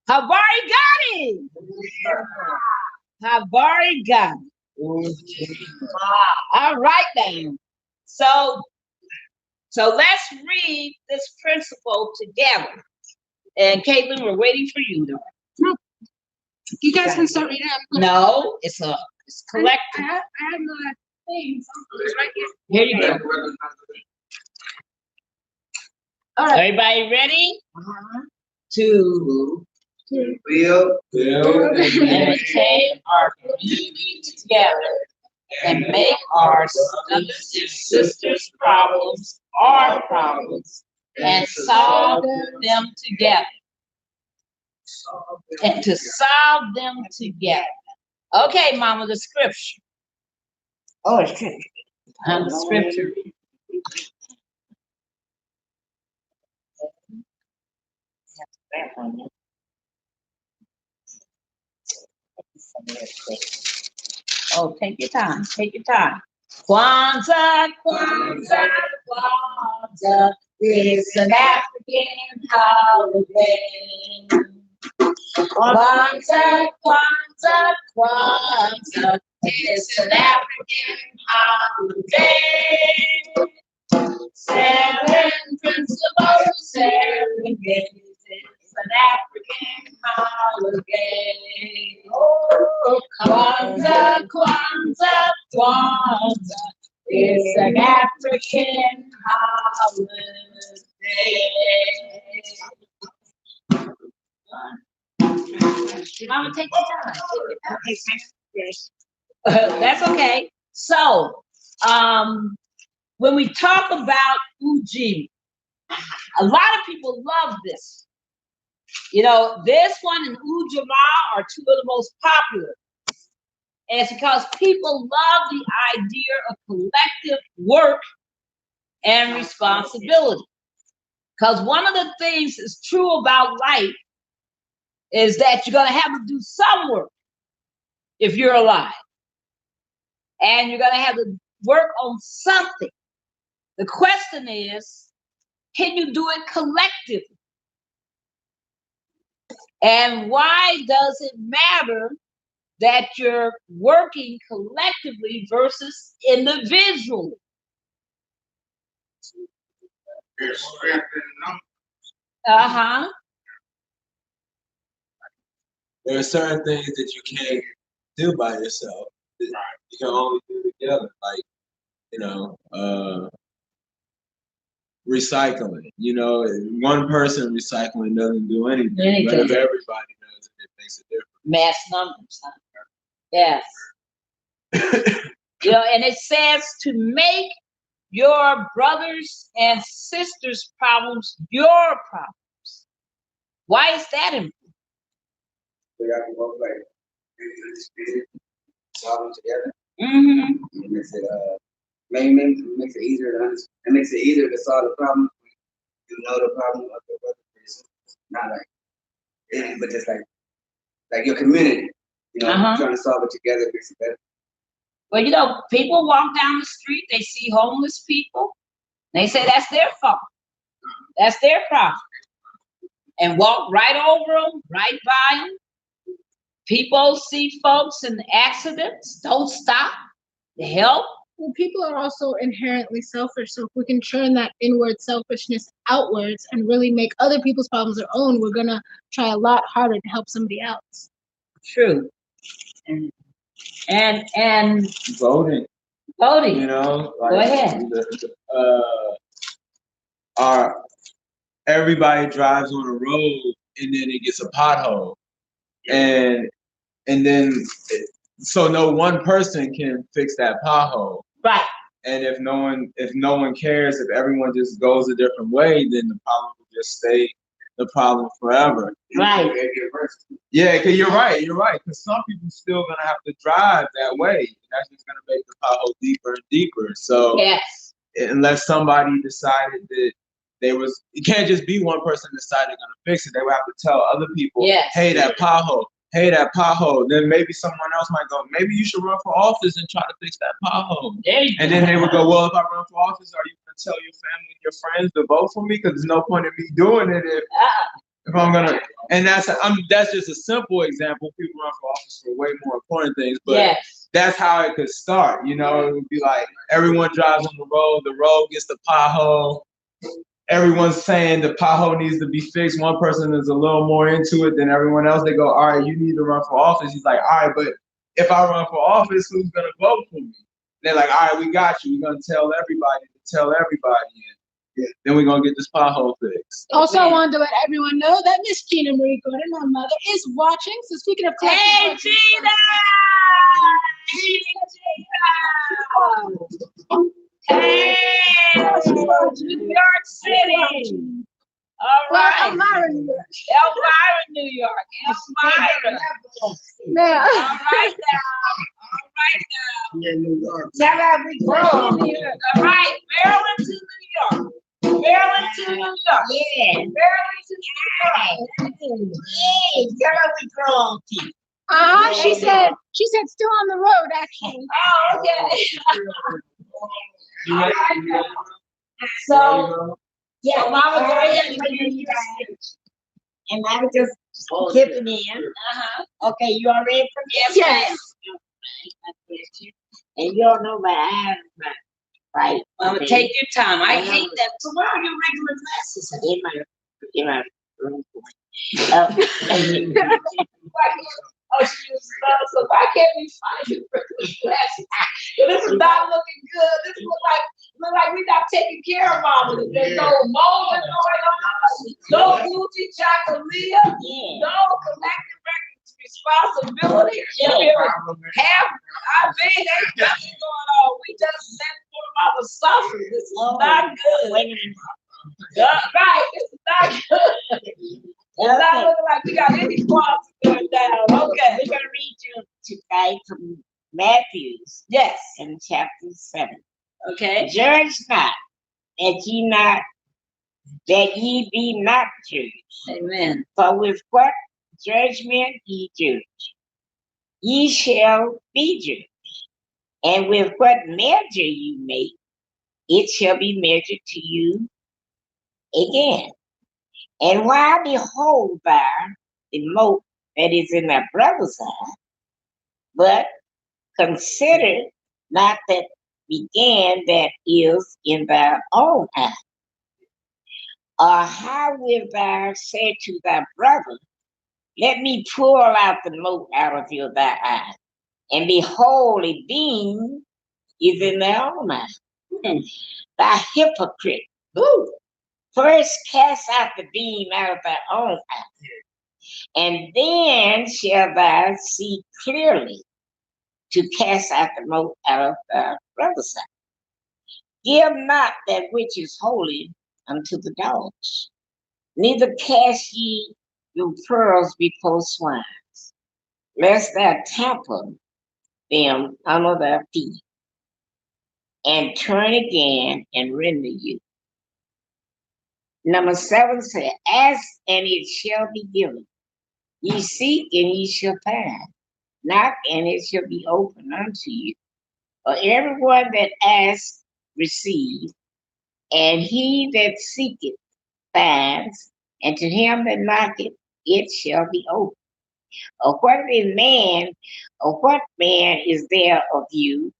Habari got Habari got All right then. So let's read this principle together. And Caitlin, we're waiting for you though. You guys can start reading. No, it's collective. I have no things. It's right here. Here you go. All right. Everybody ready? To build and maintain our community together and make our brothers and sisters' problems our problems and solve them together. And to solve them together. Okay, Mama, the scripture. Oh, it's scripture. The scripture. Oh, take your time. Take your time. Kwanzaa, Kwanzaa, Kwanzaa. It's an African holiday. Kwanzaa, Kwanzaa, Kwanzaa. It's an African holiday. 7 principles, 7 days. It's an African holiday. Oh, Kwanzaa, Kwanzaa, Kwanzaa. It's an African holiday. Mama, take your time. That's okay. So, when we talk about Ujima, a lot of people love this. You know, this one and Ujima are two of the most popular. And it's because people love the idea of collective work and responsibility. Because one of the things that's true about life is that you're going to have to do some work if you're alive. And you're going to have to work on something. The question is, can you do it collectively? And why does it matter that you're working collectively versus individually? Uh-huh. There are certain things that you can't do by yourself. You can only do together. Like, you know, recycling. You know, one person recycling doesn't do anything. But if everybody does it, it makes a difference. Mass numbers, huh? Yes. You know, and it says to make your brothers and sisters' problems your problems. Why is that important? We got to work like solve them together. Mm-hmm. It makes it easier to understand. It makes it easier to solve the problem. You know the problem of your brother and sisters. Not like, but just like your community. You know, trying to solve it together makes it better. Well, you know, people walk down the street, they see homeless people, they say that's their fault. That's their problem. And walk right over them, right by them. People see folks in accidents, don't stop to help. Well, people are also inherently selfish, so if we can turn that inward selfishness outwards and really make other people's problems our own, we're gonna try a lot harder to help somebody else. True. And voting. You know, like, go ahead. Everybody drives on a road and then it gets a pothole, and then so no one person can fix that pothole. Right. And if no one cares, if everyone just goes a different way, then the problem will just stay the problem forever. Right. Yeah, because you're right. Because some people still gonna have to drive that way. That's just gonna make the pothole deeper and deeper. So yes, unless somebody decided that it can't just be one person decided they're gonna fix it. They would have to tell other people, yes, hey, that pothole. Then maybe someone else might go, maybe you should run for office and try to fix that pothole. And then they would go, well, if I run for office, are you going to tell your family and your friends to vote for me? Because there's no point in me doing it If I'm gonna, and that's just a simple example. People run for office for way more important things, but Yes. that's how it could start. You know, it would be like everyone drives on the road gets the pothole. Everyone's saying the pothole needs to be fixed. One person is a little more into it than everyone else. They go, all right, you need to run for office. He's like, all right, but if I run for office, who's gonna vote for me? They're like, all right, we got you. We're gonna tell everybody to tell everybody. And then we're gonna get this pothole fixed. Also, I wanted to let everyone know that Miss Gina Marie Gordon, our mother, is watching. So speaking of Hey, Gina! Hey, New York City. All Well, right. Elvira, New York. Elvira, New York. Elvira. Yeah. All right now. Yeah, New York. Tell her we grown here. All right, Maryland to New York. Maryland to New York. Yeah. Maryland to New York. Yeah. Tell her we grown people. She said still on the road, actually. Oh, okay. So, yeah, Mama, go ahead and bring your speech. And I was just dipping in. Okay, you all ready for this? Yes. And you all know my eyes, right? Mama, take your time. I hate that. So where are your regular glasses? In my room. Oh, she uses those, so why can't we find your regular glasses? This is not looking good. This look like we're not taking care of Mama. There's no mold going on. No Gucci chocolate. No collective records responsibility. Half our big ain't nothing going on. We just let Mama suffer. This is not good. Wait a minute. Right, this is not good. It's not looking like we got any quality going down. Okay. We're going to read you tonight from Matthew. Yes. In chapter 7. Okay. Judge not, that ye be not judged. Amen. For with what judgment ye judge, ye shall be judged. And with what measure you make, it shall be measured to you again. And why behold thou the mote that is in thy brother's eye, but consider not that began that is in thy own eye? Or how wilt thou say to thy brother, let me pull out the mote out of thy eye, and behold, a beam is in thy own eye? Thou hypocrite! Ooh. First cast out the beam out of thy own eye, and then shall thou see clearly to cast out the mote out of thy brother's eye. Give not that which is holy unto the dogs, neither cast ye your pearls before swine, lest thou tamper them under thy feet, and turn again and render you. Number 7 said, ask and it shall be given. Ye seek and ye shall find. Knock and it shall be opened unto you. For everyone that asks, receives, and he that seeketh, finds, and to him that knocketh, it shall be opened. Or what man is there of you,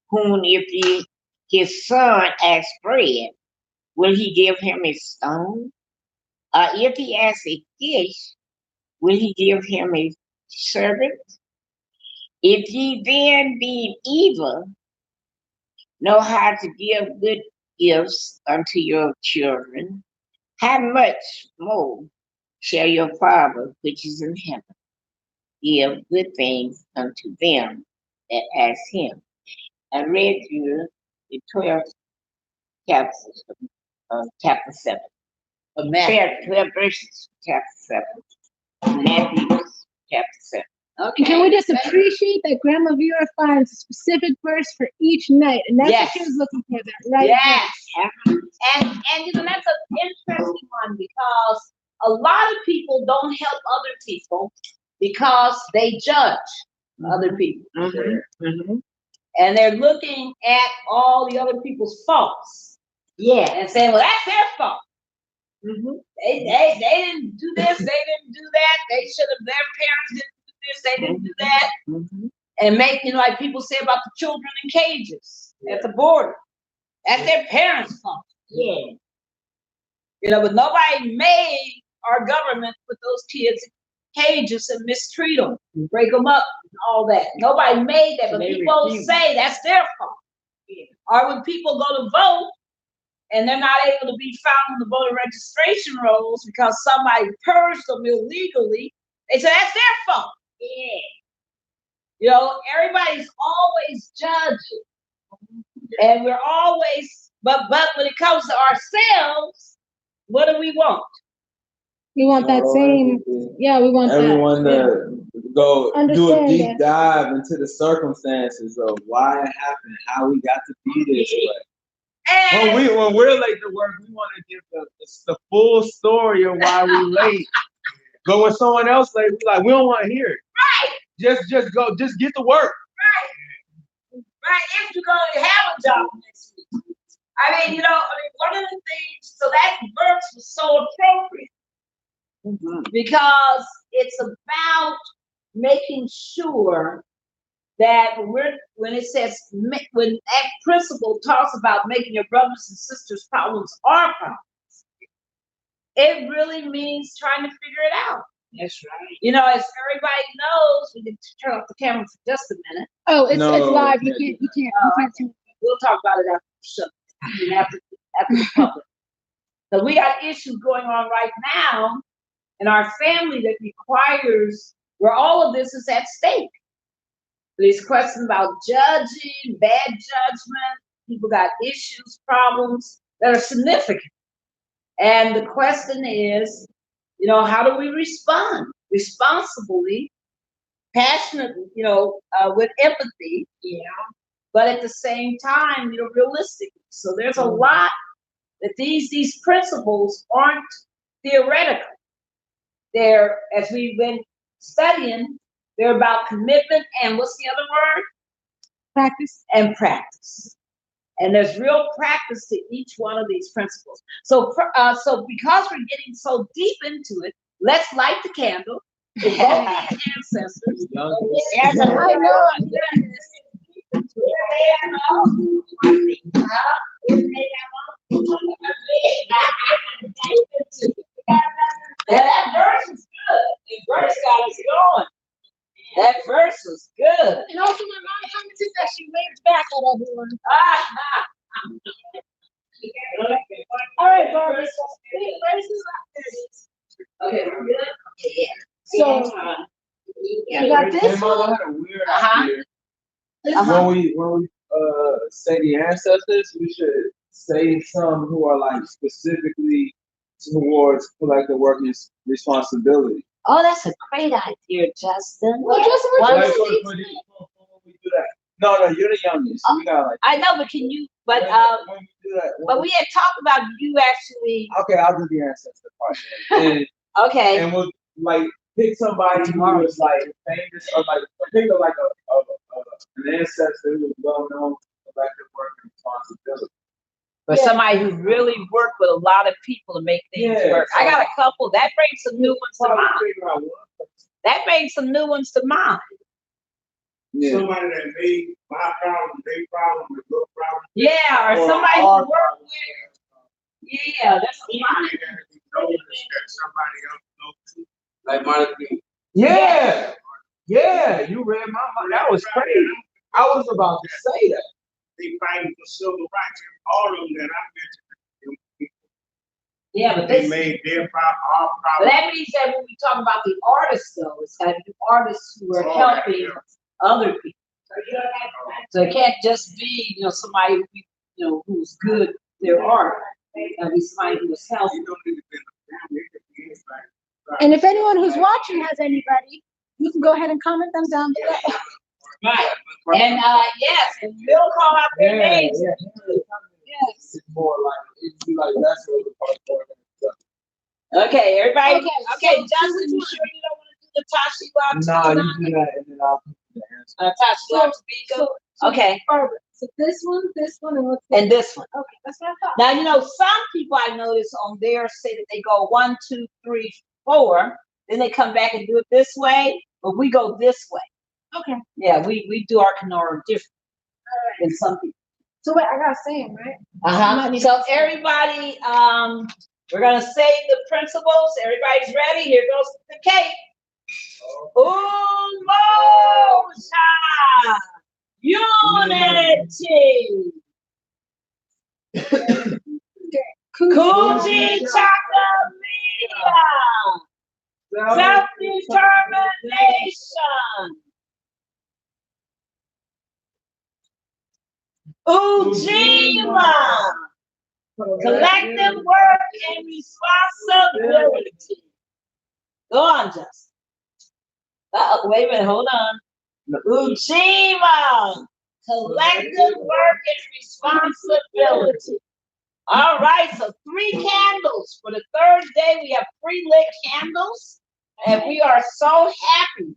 whom if his son asks bread, will he give him a stone? Or if he asks a fish, will he give him a serpent? If ye then, being evil, know how to give good gifts unto your children, how much more shall your Father which is in heaven give good things unto them that ask him? I read you the 12th chapter 7. 12 verses, chapter 7. Matthew chapter 7. Okay. Can we just appreciate that Grandma Vera finds a specific verse for each night? And that's what she was looking for, that right? Yes. And you know, that's an interesting one, because a lot of people don't help other people because they judge other people. And they're looking at all the other people's faults. Yeah. And saying, well, that's their fault. They didn't do this, they didn't do that. They should have. Their parents didn't do this, they didn't do that. And make like people say about the children in cages at the border. That's their parents' fault. Yeah. But nobody made our government put those kids in cages and mistreat them, break them up, and all that. Nobody made that, but people say that's their fault. Yeah. Or when people go to vote and they're not able to be found in the voter registration rolls because somebody purged them illegally, they say that's their fault. Yeah. Everybody's always judging. And we're always, but when it comes to ourselves, what do we want? We want that same, we want everyone to go do a deep that. dive into the circumstances of why it happened, how we got to be this way. When we're late to work, we want to give the full story of why we're late. But when someone else late, we don't want to hear it. Right. Just go, just get to work. Right, if you're going to have a job next week. One of the things, so that verse was so appropriate because it's about making sure that when it says, when that principle talks about making your brothers and sisters' problems our problems, it really means trying to figure it out. That's right. As everybody knows, we can turn off the camera for just a minute. Oh, it's live. You can't. We'll talk about it after the show, after the public. So we got issues going on right now in our family that requires where all of this is at stake. These questions about judging, bad judgment, people got issues, problems that are significant. And the question is, how do we respond responsibly, passionately, with empathy, but at the same time, realistically. So there's a lot that these principles aren't theoretical. They're, as we've been studying, they're about commitment and what's the other word? Practice. And practice. And there's real practice to each one of these principles. So because we're getting so deep into it, let's light the candle. Invoke the ancestors. Yes, I know. That verse is good. The verse got us going. That verse was good. And also, my mom commented that she waved back at everyone. All right, Barbara. Okay, we're good. Yeah. So we got this one. Had a weird idea. When we say the ancestors, we should say some who are like specifically towards collective working responsibility. Oh, that's a great idea, Justin. Well, Justin, when we do that. No, you're the youngest. We got like. I know, but can you? But when we do that, but we had talked about you actually. Okay, I'll do the ancestor part. And, okay. And we'll like pick somebody who is like famous or like pick like an ancestor who is well known for collective working responsibility. But somebody who really worked with a lot of people to make things work. I got a couple. That brings some new ones to mind. That brings some new ones to mind. Yeah. Somebody that made my problem, their problem, and your problem. Yeah, or somebody who worked with. Yeah, that's a lot. That somebody else knows too. Like Martin King. Yeah, you read my mind. That was crazy. I was about to say that. They fighting for civil rights. All of them that I mentioned. Yeah, but they made their problem our problem. But that means that when we talk about the artists, though, it's got to be artists who are helping other people. So it can't just be, somebody who's good at their art. It got to be somebody who was helping. And if anyone who's watching has anybody, you can go ahead and comment them down below. Right. And yes, and we'll call out their names. Yes. It's more like it'd be like that's what the part. Okay, everybody. Okay, so Justin, you sure you don't want to do the Tashi Lab? No, you do that and then I'll put the answer. Tashi Lab. Okay. So this one, and what's and this one. Okay, that's what I thought. Now, you know, some people I notice on there say that they go 1, 2, 3, 4, then they come back and do it this way, but we go this way. Okay. Yeah, we do our knorr different than some people. So wait, I gotta say them, right? So everybody, we're gonna say the principles. Everybody's ready. Here goes the cake. Umoja, unity. Kuji Chakalia, self-determination. Ujima, collective work and responsibility. Go on, Justin. Wait a minute, hold on. Ujima, collective work and responsibility. All right, so 3 candles. For the 3rd day, we have 3 lit candles. And we are so happy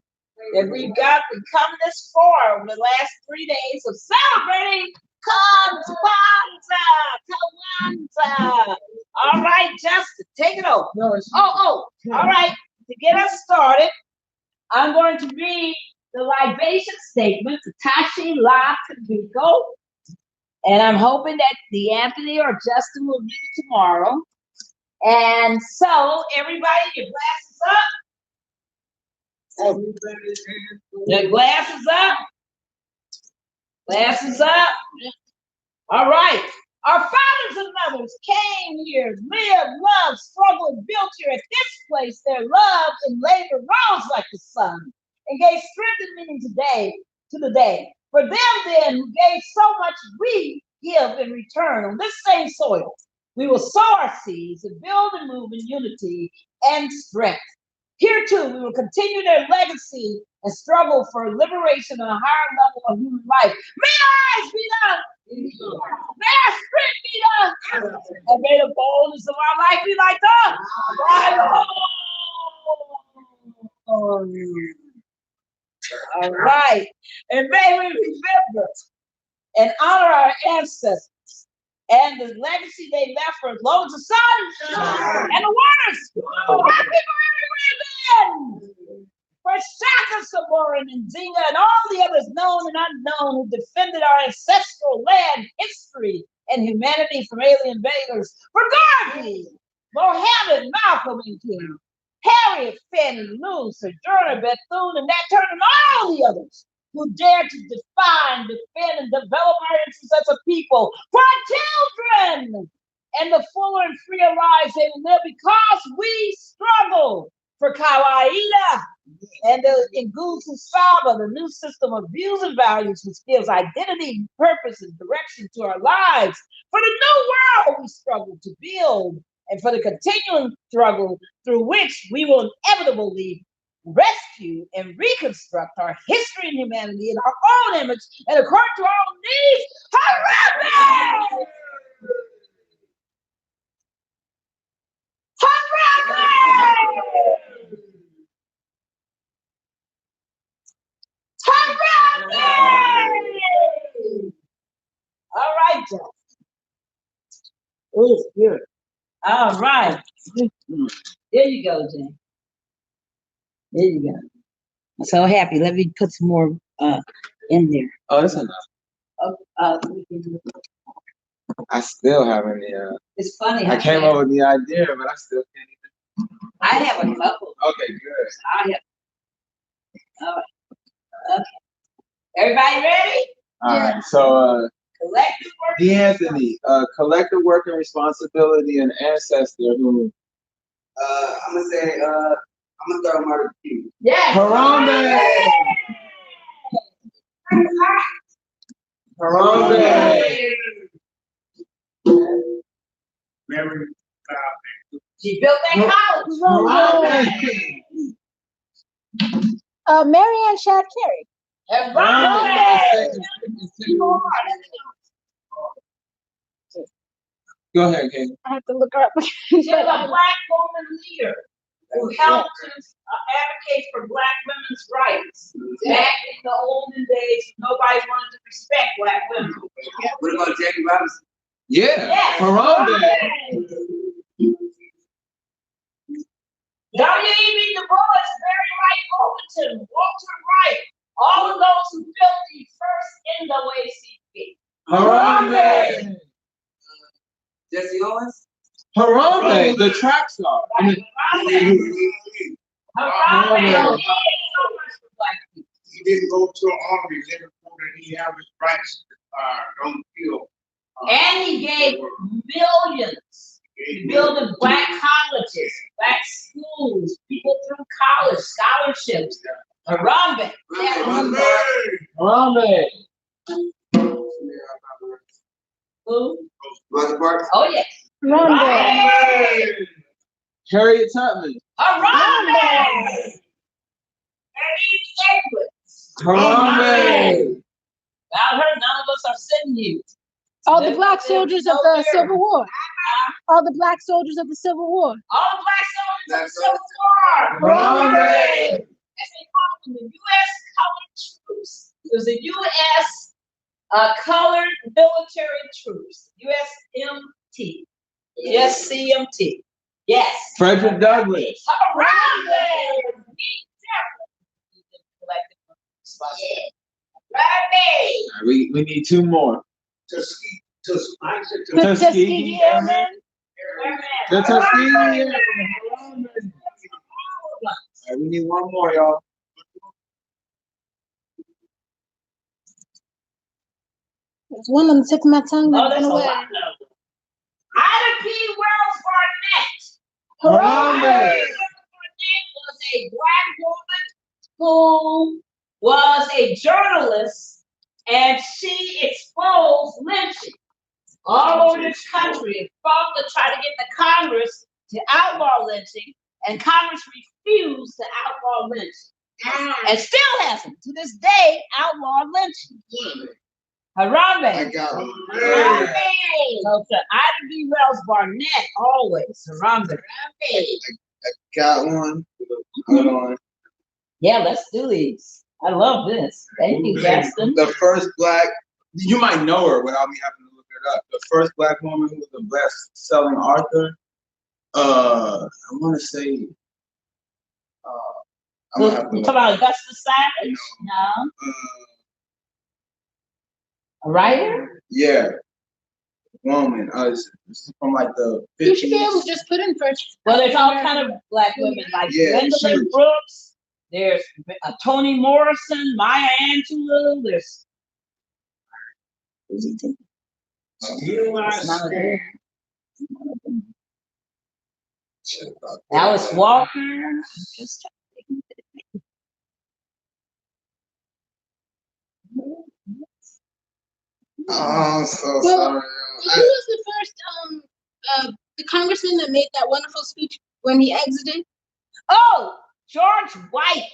that we've got to come this far over the last 3 days of celebrating Kwanzaa. All right, Justin, take it over. All right. To get us started, I'm going to read the libation statement, Tashi La Kabiko. And I'm hoping that Anthony or Justin will read it tomorrow. And so, everybody, your glasses up. Your glasses up. Glasses up. All right. Our fathers and mothers came here, lived, loved, struggled, built here at this place. Their love and labor rose like the sun and gave strength and meaning to the day. For them then who gave so much, we give in return on this same soil. We will sow our seeds and build and move in unity and strength. Here too, we will continue their legacy and struggle for liberation on a higher level of human life. May our eyes be done. May our spirit be done. And may the boldness of our life be like the All right. And may we remember and honor our ancestors and the legacy they left for as long as the sun and the waters. Happy for Shaka, Samoran, and Zinga, and all the others known and unknown who defended our ancestral land, history, and humanity from alien invaders. For Garvey, Mohammed, Malcolm, and King, Harriet, Fannie Lou, Sojourner, Bethune, and Nat Turner, and all the others who dared to define, defend, and develop our interests as a people. For our children and the fuller and freer lives they will live because we struggle. For Kawaida and the Nguzu Saba, the new system of views and values which gives identity, purpose, and direction to our lives. For the new world we struggle to build, and for the continuing struggle through which we will inevitably rescue and reconstruct our history and humanity in our own image and according to our own needs. Hooray! All right, Joe. Oh, good. All right. There you go, Jane. There you go. I'm so happy. Let me put some more in there. Oh, that's enough. I still haven't. It's funny. I came up with the idea, but I still can't even. I have a couple. Okay, good. I have. All right. Okay. Everybody ready? All right. So, collective work. D'Anthony, collective work and responsibility, and ancestor who. I'm gonna say, I'm gonna throw Martin King. Yes. Harambe. Harambe. Mary, She built that house. Marianne Shad Carey. Go ahead, Kate. I have to look her up. She's a Black woman leader who helped to advocate for Black women's rights. Back in the olden days, nobody wanted to respect Black women. What about Jackie Robinson? Yeah. Yes. Harambe. W.E.B. Du Bois, Barry Wright, Overton, Walter Wright, all of those who built the first NAACP. Harambe. Jesse Owens? Harambe, the track star. Harambe. Harambe. He did so much for black people. He didn't go to an army, never thought that he had his rights don't feel. And he gave millions. He built black colleges, black schools, people through college, scholarships. Harambe. Harambe. Who? Rosa Parks? Oh, yes. Harambe. Harriet Tubman. Harambe. Eddie Edwards. Harambe. Without her, none of us are sitting here. All the black soldiers of the Civil War. All the black soldiers of the Civil War. All the black soldiers of the Civil War. Harambe. As they call them, the U.S. colored troops. It was the U.S. Colored military troops. USMT. USCMT. Yes. Frederick Douglass. Harambe. We need two more. Tuskegee. Tuskegee Airmen. The Tuskegee Airmen. We need one more, y'all. There's one on the tip of my tongue Oh, that that's went a away. lot. Ida P. Wells Barnett. Harambe. Ida P. Barnett was a black woman who was a journalist, and she exposed lynching all over this country and fought to try to get the Congress to outlaw lynching, and Congress refused to outlaw lynching. And still hasn't, to this day, outlawed lynching. Harambe. I got him. Harambe. So to Ida B. Wells Barnett, always. Harambe. Got one. Hold on. Yeah, let's do these. I love this. Thank you, Gaston. The first black, you might know her without me having to look it up. The first black woman who was the best-selling author. I want to say. I'm You gonna have to talking look. about Augusta Savage? No. A writer? Yeah, woman. It's from like the 50s. You should be able to just put in first. Well, there's all kind of black women like Yeah, Gwendolyn she- Brooks. There's Toni Morrison, Maya Angelou. There's Alice Walker. Oh, I'm so Well, sorry. Who was the first the congressman that made that wonderful speech when he exited? Oh, George White.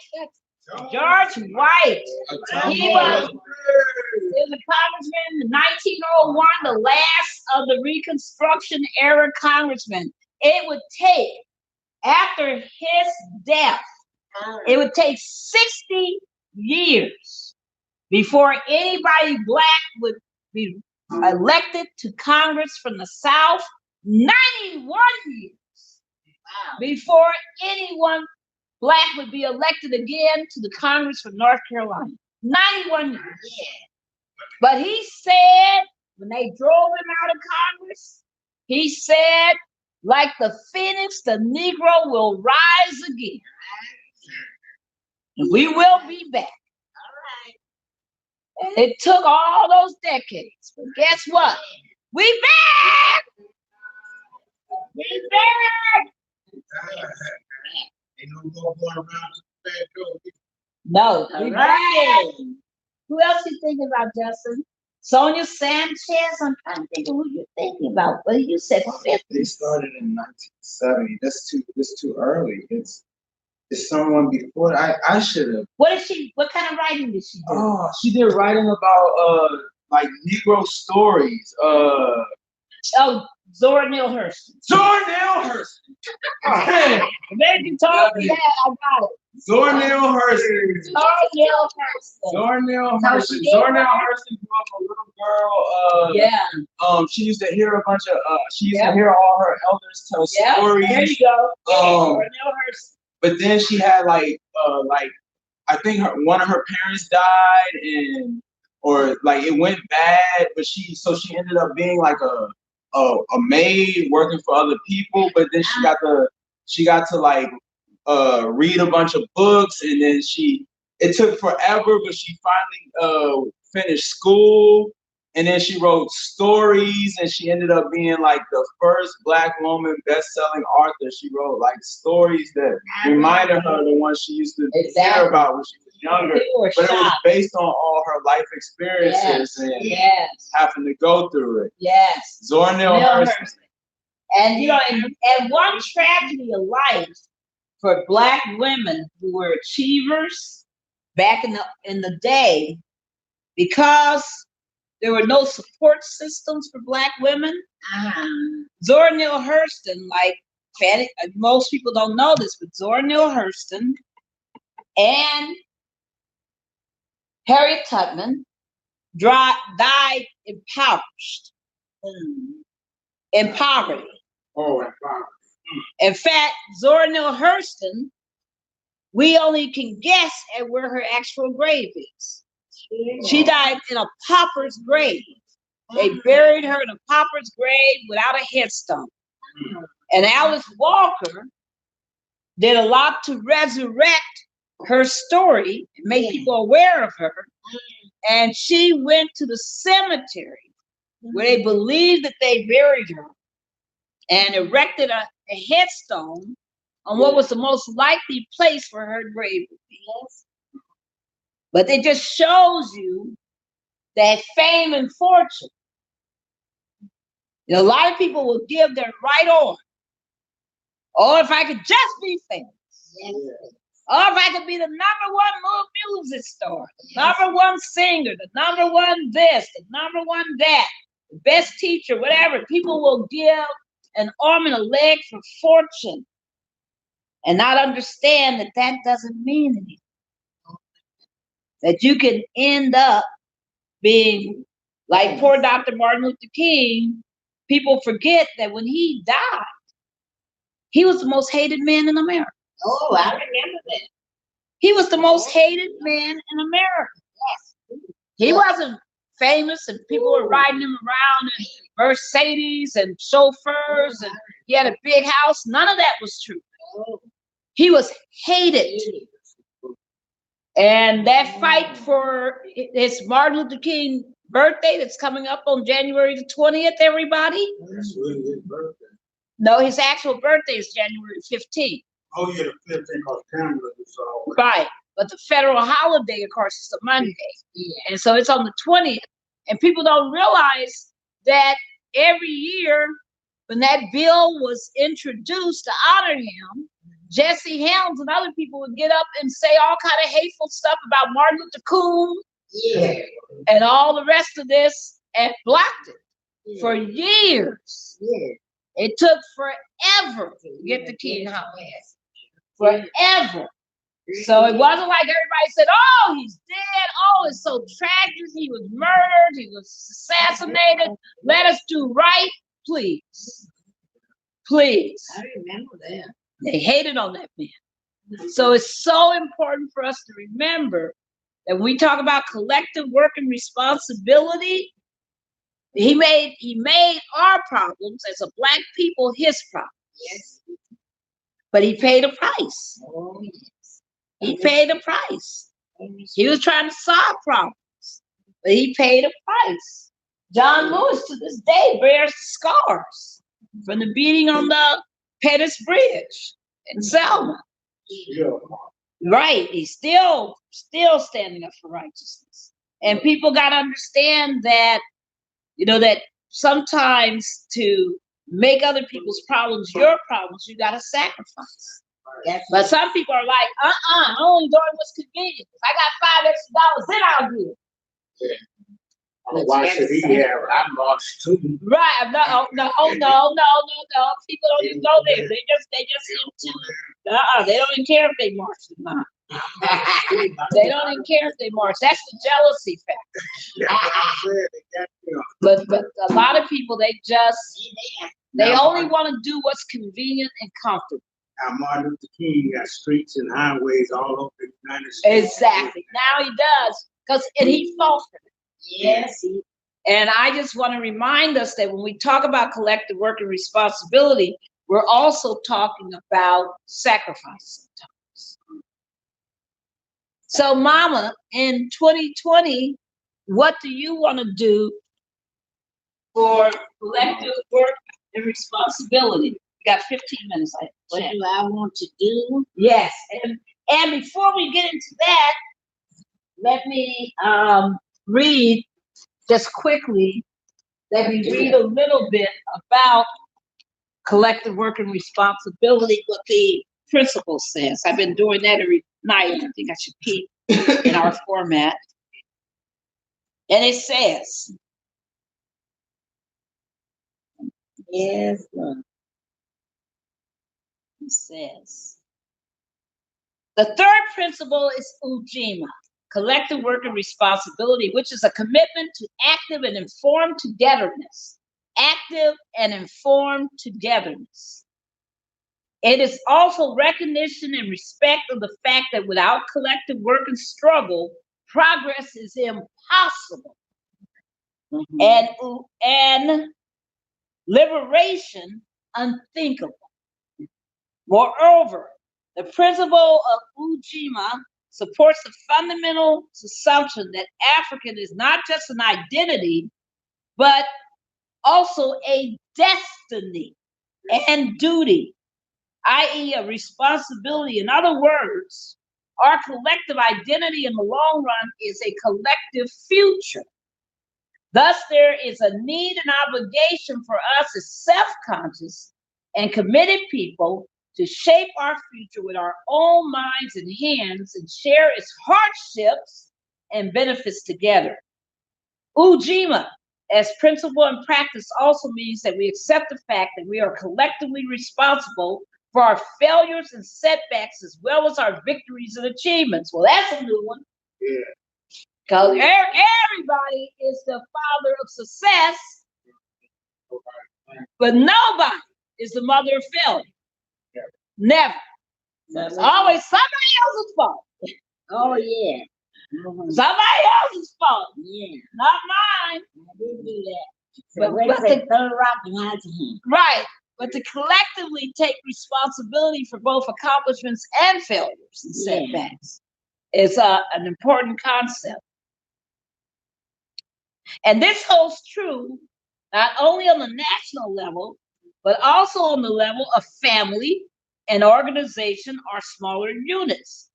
George White. He was a congressman in 1901, the last of the Reconstruction era congressman. It would take, after his death, it would take 60 years before anybody black would be elected to Congress from the South. 91 years before anyone black would be elected again to the Congress from North Carolina. 91 years. But he said, when they drove him out of Congress, he said, like the phoenix, the Negro will rise again. And we will be back. And it took all those decades. But guess what? We back! We back! Ain't no more going around to the bad door. No, we back. Who else you thinking about, Justin? Sonia Sanchez? I'm trying to think of who you're thinking about. Well, you said 50. They started in 1970. That's too early. It's someone before. I should have. What kind of writing did she do? Oh, she did writing about like Negro stories. Oh, Zora Neale Hurston. Zora Neale Hurston. Then you told me that, I got it. Zornell Hurston. Zornell Hurston. Zornell No, Hurston. she did. Zornell Hurston grew up a little girl. Yeah. She used to hear a bunch of. She used to hear all her elders tell stories. There you go. Zornell Hurston. But then she had like I think one of her parents died or like it went bad, but she ended up being like a maid working for other people, but then she got to like read a bunch of books, and then it took forever, but she finally finished school, and then she wrote stories, and she ended up being like the first Black woman best-selling author. She wrote like stories that reminded her of the ones she used to hear about when she was younger, but it was based on all her life experiences and having to go through it. Yes. Zornell Hurston. And you know, and one tragedy of life for Black women who were achievers back in the day, because there were no support systems for Black women. Zornell Hurston, like most people don't know this, but Zornell Hurston and Harriet Tubman died impoverished, in poverty. Oh, and poverty. In fact, Zornell Hurston, we only can guess at where her actual grave is. She died in a pauper's grave. They buried her in a pauper's grave without a headstone. And Alice Walker did a lot to resurrect her story, make people aware of her. And she went to the cemetery where they believed that they buried her and erected a headstone on what was the most likely place for her grave would be. But it just shows you that fame and fortune. You know, a lot of people will give their right on. Or if I could just be famous. Or if I could be the #1 music star, the #1 singer, the #1 this, the #1 that, the best teacher, whatever. People will give an arm and a leg for fortune and not understand that that doesn't mean anything. That you can end up being like poor Dr. Martin Luther King. People forget that when he died, he was the most hated man in America. Oh, I remember that. He was the most hated man in America. Yes. He wasn't famous and people were riding him around in Mercedes and chauffeurs and he had a big house. None of that was true. He was hated. And that fight for his Martin Luther King birthday that's coming up on January the 20th, everybody? That's really his birthday. No, his actual birthday is January 15th. Oh, yeah, the 15th called Canada. Right. But the federal holiday, of course, is a Monday. And so it's on the 20th. And people don't realize that every year when that bill was introduced to honor him, Jesse Helms and other people would get up and say all kind of hateful stuff about Martin Luther King and all the rest of this and blocked it for years. It took forever to get the King holiday. Forever. So it wasn't like everybody said, oh, he's dead. Oh, it's so tragic. He was murdered. He was assassinated. Let us do right, please. Please. I remember that. They hated on that man. So it's so important for us to remember that when we talk about collective work and responsibility, he made our problems as a Black people his problem. Yes. But he paid a price. Oh, yes. He paid a price. He was trying to solve problems, but he paid a price. John Lewis to this day bears the scars from the beating on the Pettus Bridge in Selma. Yeah. Right. He's still standing up for righteousness. And people got to understand that, you know, that sometimes to make other people's problems your problems, you got to sacrifice. But some people are like, I'm only doing what's convenient. If I got $5 extra, then I'll do it. Why should he have? I lost too. Right? No. People don't even go there. They just into. They don't even care if they march or not. They don't even care if they march. That's the jealousy factor. But a lot of people, they only want to do what's convenient and comfortable. Now Martin Luther King got streets and highways all over the United States. Exactly. Now he does, and he fought for it. Yes. And I just want to remind us that when we talk about collective work and responsibility, we're also talking about sacrifice sometimes. So, Mama, in 2020, what do you want to do for collective work and responsibility? You got 15 minutes. What do I want to do? Yes. And before we get into that, let me read just quickly. Let me read a little bit about collective work and responsibility, what the principle says. I've been doing that every night. I think I should peek in our format. And it says, Yes, Lord. it says, the third principle is Ujima, collective work and responsibility, which is a commitment to active and informed togetherness. Active and informed togetherness. It is also recognition and respect of the fact that without collective work and struggle, progress is impossible. And liberation unthinkable. Moreover, the principle of Ujima supports the fundamental assumption that African is not just an identity, but also a destiny and duty, i.e., a responsibility. In other words, our collective identity in the long run is a collective future. Thus, there is a need and obligation for us as self-conscious and committed people to shape our future with our own minds and hands and share its hardships and benefits together. Ujima, as principle and practice, also means that we accept the fact that we are collectively responsible for our failures and setbacks as well as our victories and achievements. Well, that's a new one. Yeah. Because everybody is the father of success, but nobody is the mother of failure. Never. It's always somebody else's fault. Oh, yeah. Somebody else's fault. Yeah. Not mine. I did do that. But So what's the third rock behind him? Right. But to collectively take responsibility for both accomplishments and failures and setbacks is an important concept. And this holds true not only on the national level, but also on the level of family and organization or smaller units.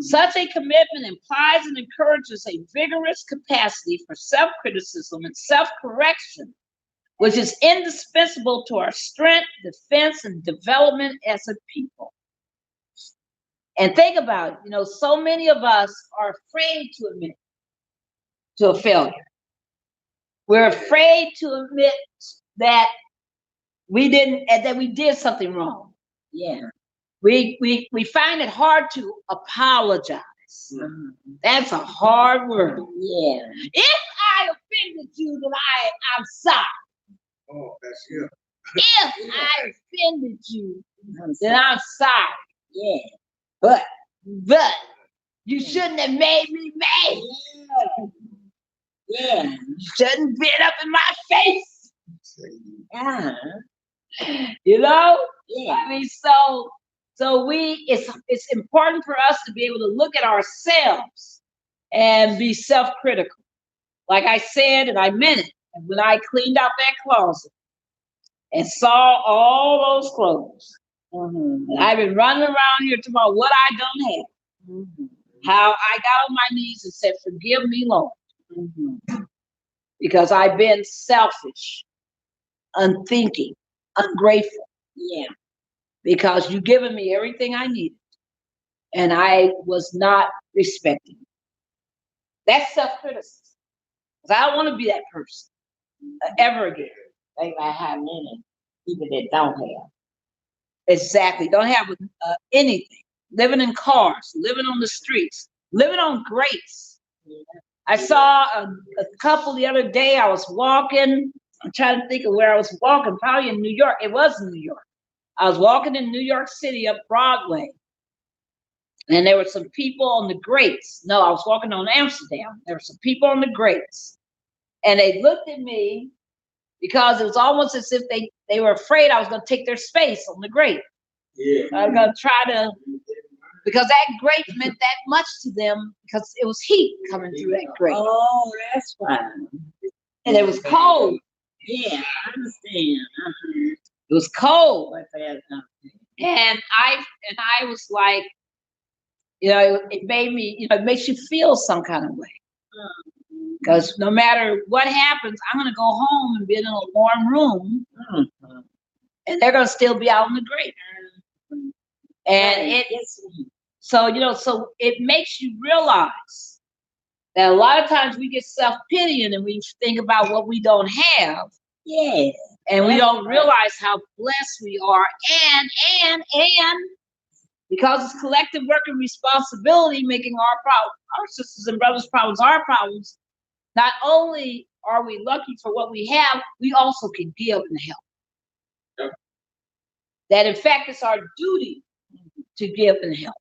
Such a commitment implies and encourages a vigorous capacity for self-criticism and self-correction, which is indispensable to our strength, defense, and development as a people. And think about it, so many of us are afraid to admit to a failure. We're afraid to admit that we did something wrong. Yeah. We find it hard to apologize. That's a hard word. Yeah. If I offended you, then I'm sorry. Oh, that's you. If I offended you, then I'm sorry. Yeah. But you shouldn't have made me mad. Yeah. You shouldn't been up in my face. Uh-huh. Yeah. I mean, so it's important for us to be able to look at ourselves and be self-critical. Like I said, and I meant it. And when I cleaned out that closet and saw all those clothes, and I've been running around here talking about what I don't have. How I got on my knees and said, "Forgive me, Lord." Because I've been selfish, unthinking, ungrateful. Yeah. Because you've given me everything I needed, and I was not respecting it. That's self-criticism. 'Cause I don't want to be that person ever again. Like I have many people that don't have. Exactly. Don't have anything. Living in cars, living on the streets, living on grace. I saw a couple the other day. I was walking. I'm trying to think of where I was walking. Probably in New York. It was in New York. I was walking in New York City up Broadway. And there were some people on the grates. No, I was walking on Amsterdam. There were some people on the grates. And they looked at me because it was almost as if they were afraid I was going to take their space on the grate. Yeah. I was going to try to, because that grate meant that much to them because it was heat coming through that grate. Oh, that's fine. And it was cold. Yeah, I understand. It was cold. But that's And I was like, it made me, it makes you feel some kind of way. Because no matter what happens, I'm going to go home and be in a warm room, and they're going to still be out in the grate. And so it makes you realize that a lot of times we get self-pitying and we think about what we don't have. yeah. And we don't realize how blessed we are. And because it's collective work and responsibility, making our sisters and brothers' problems our problems, not only are we lucky for what we have, we also can give and help. Yep. That in fact, it's our duty to give and help.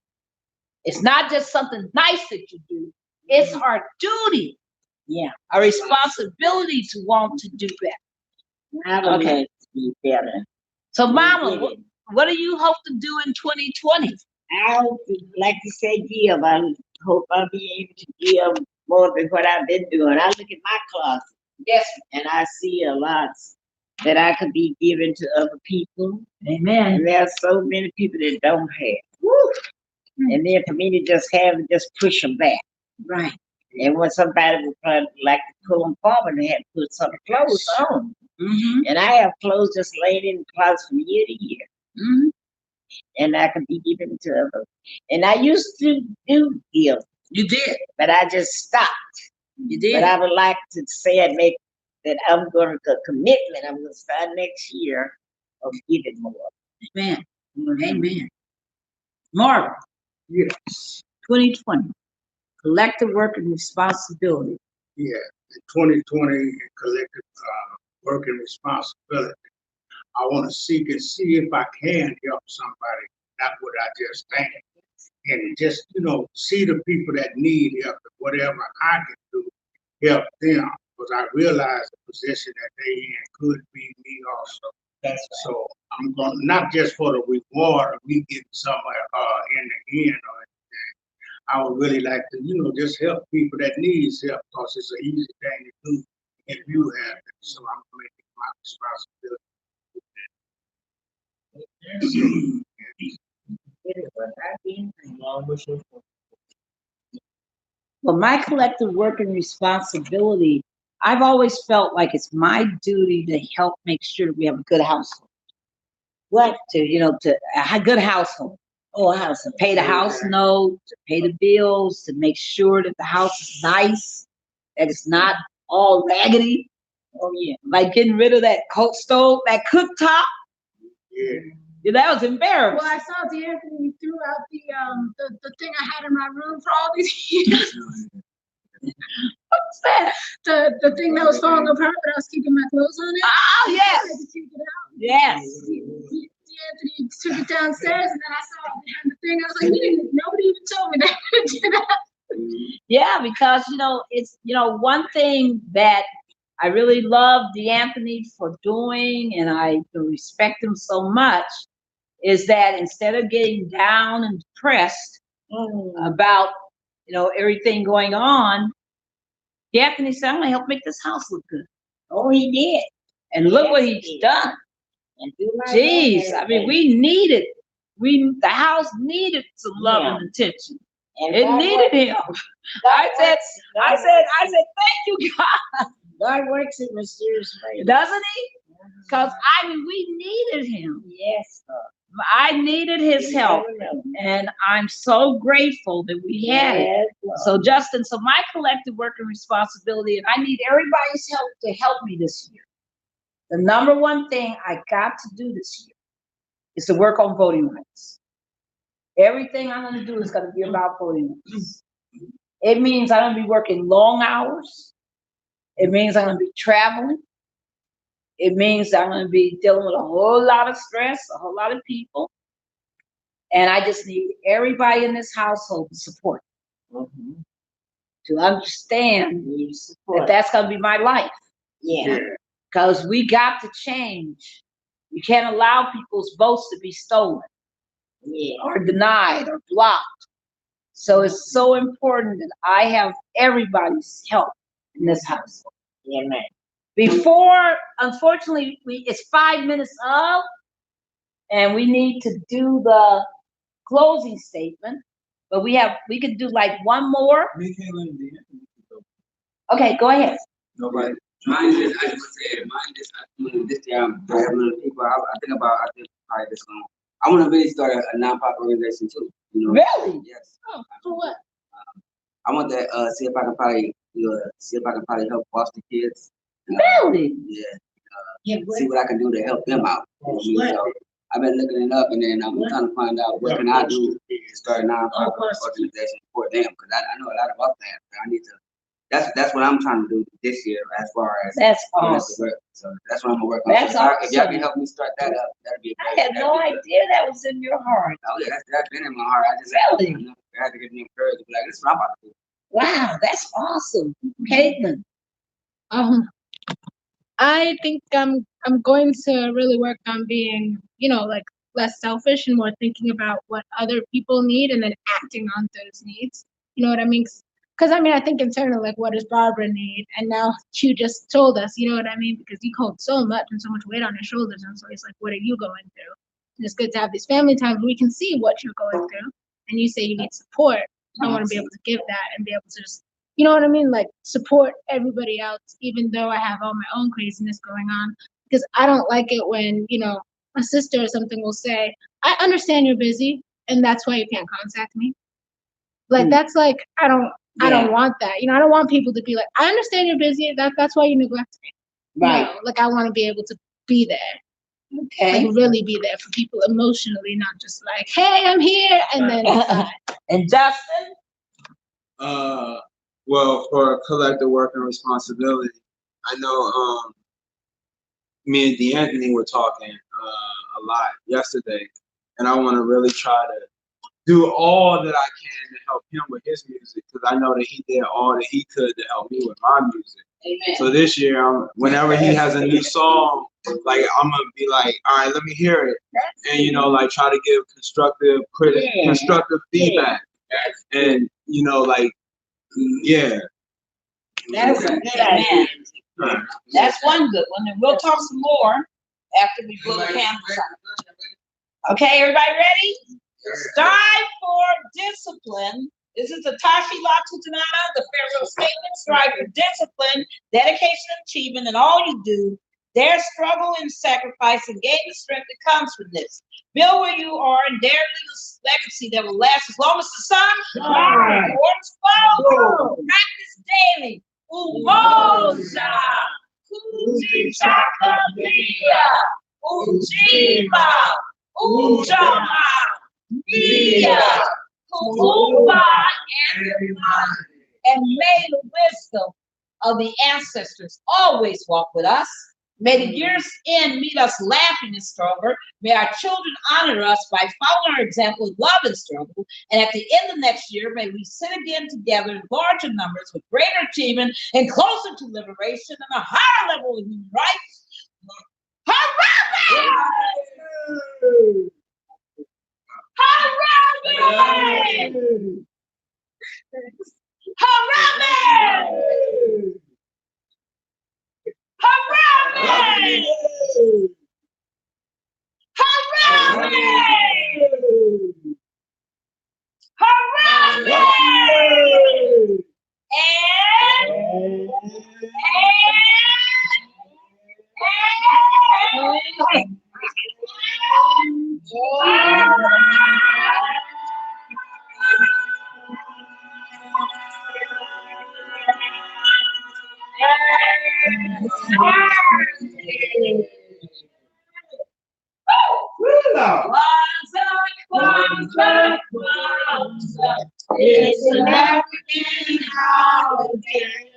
It's not just something nice that you do. It's our duty. Yeah. Our responsibility to want to do better. I would Okay. like to be better. So, Mama, what do you hope to do in 2020? I hope to, like you say, give. I hope I'll be able to give more than what I've been doing. I look at my closet. Yes. And I see a lot that I could be giving to other people. Amen. And there are so many people that don't have. Woo. And then for me to just have and just push them back. Right. And when somebody would probably like to pull them forward, they had to put some clothes on. Mm-hmm. And I have clothes just laying in the closet from year to year. Mm-hmm. And I could be giving to others. And I used to do give. You did. But I just stopped. You did. But I would like to say and make that I'm going to commitment. I'm going to start next year of giving more. Amen. Amen. Marvin. Yes. 2020. Collective work and responsibility. Yeah. In 2020, collective work and responsibility. I want to seek and see if I can help somebody, not what I just think. And just, see the people that need help and whatever I can do, help them. Because I realize the position that they in could be me also. That's right. So I'm going, not just for the reward of me getting somewhere in the end or anything. I would really like to, just help people that needs help because it's an easy thing to do if you have it. So I'm going to make it my responsibility. Well, my collective work and responsibility, I've always felt like it's my duty to help make sure we have a good household. To a good household. Oh, a house. To pay the house note, to pay the bills, to make sure that the house is nice, that it's not all raggedy. Oh, yeah. Like getting rid of that coke stove, that cooktop. Yeah. That was embarrassing. Well, I saw D'Anthony threw out the thing I had in my room for all these years. What's that? The thing that was falling apart, but I was keeping my clothes on it. Oh, yes. I had to take it out. Yes. D'Anthony took it downstairs, and then I saw it behind the thing. I was like, nobody even told me that. Yeah, because it's one thing that I really love D'Anthony for doing, and I respect him so much, is that instead of getting down and depressed about everything going on, D'Anthony said, "I'm gonna help make this house look good." Oh, he did. And look what he's done. And do my Jeez, I mean, we needed. The house needed some love Yeah. and attention. and It God needed him. I said, thank you, God. God works in mysterious ways. Doesn't he? Because we needed him. Yes, Lord. I needed his help, and I'm so grateful that we had it. So, Justin, so my collective work and responsibility, and I need everybody's help to help me this year. The number one thing I got to do this year is to work on voting rights. Everything I'm going to do is going to be about voting rights. It means I'm going to be working long hours. It means I'm going to be traveling. It means I'm going to be dealing with a whole lot of stress, a whole lot of people. And I just need everybody in this household to support me, to understand that that's going to be my life. Yeah. Because we got to change. You can't allow people's votes to be stolen or denied or blocked. So it's so important that I have everybody's help in this household. Yeah, man. Before, unfortunately, it's 5 minutes up, and we need to do the closing statement. But we could do like one more. Okay, go ahead. Nobody. Mine is, I just said, this year, I'm having people, I think probably this one. I want to really start a nonprofit organization too. You know? Really? Yes. Oh, for what? I want to see if I can probably help foster kids. Really? Yeah. See what I can do to help them out. You know, so I've been looking it up, and then I'm trying to find out what can I do to start a nonprofit organization for them, because I know a lot about that. I need to. That's what I'm trying to do this year, as far as that's awesome. So that's what I'm gonna work on. That's awesome. If y'all can help me start that up, that'd be great. I had no idea that was in your heart. Oh yeah, that's been in my heart. I just really I had to get me encouraged. Like, this is what I'm about to do. Wow, that's awesome, Caitlin. I think I'm going to really work on being, like less selfish and more thinking about what other people need and then acting on those needs. You know what I mean? Because I think internally, like, what does Barbara need? And now you just told us, you know what I mean? Because you hold so much and so much weight on your shoulders, and so it's like, what are you going through? And it's good to have these family times where we can see what you're going through. And you say you need support. I want to be able to give that and be able to just, you know what I mean? Like, support everybody else, even though I have all my own craziness going on. Because I don't like it when, a sister or something will say, I understand you're busy, and that's why you can't contact me. Like, that's like, I don't want that. I don't want people to be like, I understand you're busy. That's why you neglect me. Right. Like, I want to be able to be there. Okay. Like, really be there for people emotionally, not just like, hey, I'm here, and then And Justin? Well, for collective work and responsibility, I know me and DeAnthony were talking a lot yesterday, and I want to really try to do all that I can to help him with his music, because I know that he did all that he could to help me with my music. Amen. So this year, whenever he has a new song, like, I'm gonna be like, all right, let me hear it, and like, try to give constructive feedback, and like, yeah. That's a good idea. That's one good one, and we'll talk some more after we blow the candles out. Okay, everybody ready? Strive for discipline. This is the Tashi Latutanana, the Pharaoh statement. Strive for discipline, dedication, and achievement, and all you do. Dare struggle and sacrifice, and gain the strength that comes from this. Build where you are, and dare leave a legacy that will last as long as the sun shines. Practice daily. Umoja, Kujichakamia, Ujima, Ujama, Mia, Kuumba, and may the wisdom of the ancestors always walk with us. May the year's end meet us laughing and stronger. May our children honor us by following our example of love and struggle. And at the end of next year, may we sit again together in larger numbers with greater achievement and closer to liberation and a higher level of human rights. Harambe! Harambe! Harambe! Harambe! Harambe! And Kwanzaa, Kwanzaa, Kwanzaa. It's an African holiday.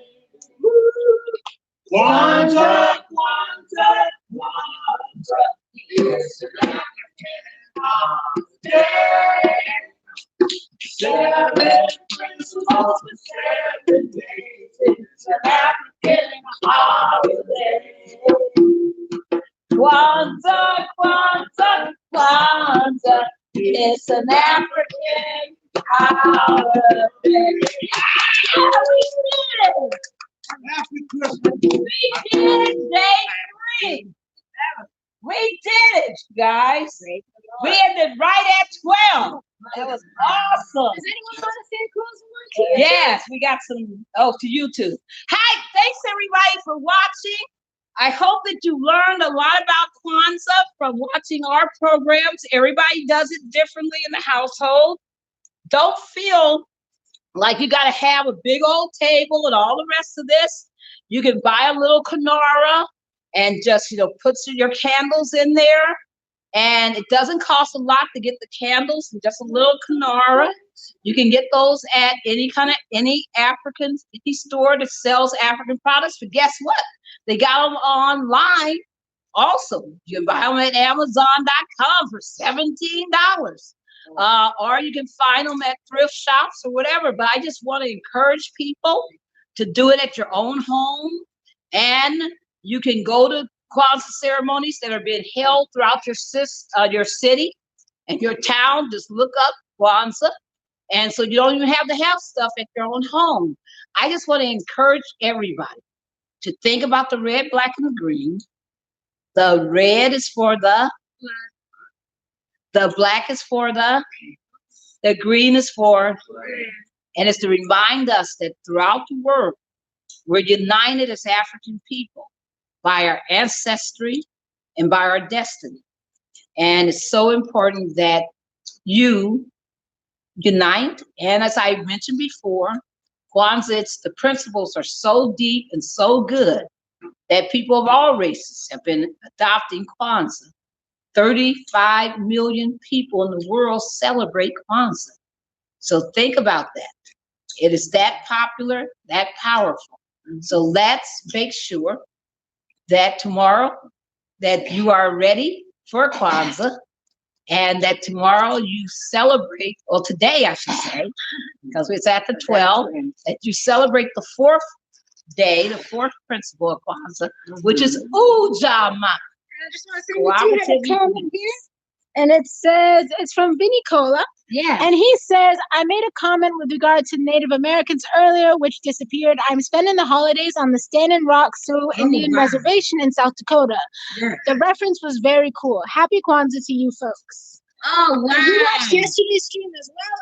Kwanzaa, Kwanzaa, Kwanzaa. It's an African holiday. 7 principles for 7 days. It's an African holiday. Kwanzaa, Kwanzaa, Kwanzaa. It's an African holiday. Yeah, we did it. Happy Christmas. We did it, day 3. We did it, guys. We ended right at 12. That was awesome. Does anyone want to say a closing word to you? Yes, we got some. Oh, to you too. Hi, thanks everybody for watching. I hope that you learned a lot about Kwanzaa from watching our programs. Everybody does it differently in the household. Don't feel like you got to have a big old table and all the rest of this. You can buy a little Kenora and just, put your candles in there. And it doesn't cost a lot to get the candles, just a little Kenora. You can get those at any African store that sells African products. But guess what? They got them online also. You can buy them at Amazon.com for $17. Or you can find them at thrift shops or whatever. But I just want to encourage people to do it at your own home. And you can go to Kwanzaa ceremonies that are being held throughout your city and your town. Just look up Kwanzaa. And so you don't even have to have stuff at your own home. I just want to encourage everybody to think about the red, black, and the green. The red is for the black is for the green is for, and it's to remind us that throughout the world, we're united as African people by our ancestry and by our destiny. And it's so important that you unite. And as I mentioned before, Kwanzaa, the principles are so deep and so good that people of all races have been adopting Kwanzaa. 35 million people in the world celebrate Kwanzaa. So think about that. It is that popular, that powerful. So let's make sure that tomorrow that you are ready for Kwanzaa, and that tomorrow you celebrate, or today I should say, because it's at the 12, that you celebrate the 4th day, the 4th principle of Kwanzaa, which is Ujima. I just want to say we do have a comment here, and it says, it's from Vinny Cola. Yeah. And he says, I made a comment with regard to Native Americans earlier, which disappeared. I'm spending the holidays on the Standing Rock Sioux Indian Reservation in South Dakota. Yeah. The reference was very cool. Happy Kwanzaa to you folks. Oh, wow. And he watched yesterday's stream as well,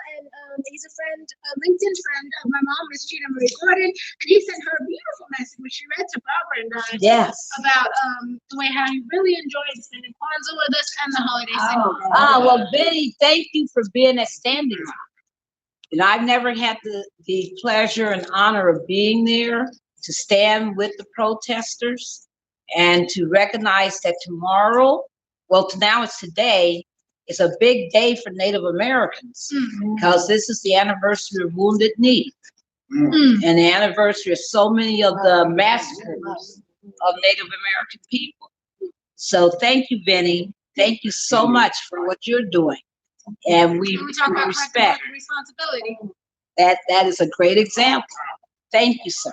and he's a friend, a LinkedIn friend of my mom, Miss Gina Marie Gordon, and he sent her a beautiful message, which she read to Barbara and I, Yes, about the way how he really enjoyed spending Kwanzaa with us and the holiday season. well, Benny, thank you for being at Standing Rock. And I've never had the pleasure and honor of being there to stand with the protesters and to recognize that tomorrow, now it's today, it's a big day for Native Americans because this is the anniversary of Wounded Knee and the anniversary of so many of the massacres of Native American people. So thank you, Benny. Thank you so much for what you're doing. And we talk about respect responsibility. that. That is a great example. Thank you, sir.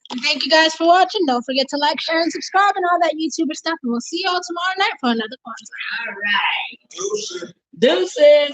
And thank you guys for watching. Don't forget to like, share, and subscribe and all that YouTuber stuff. And we'll see y'all tomorrow night for another Kwanzaa. All right. Deuces.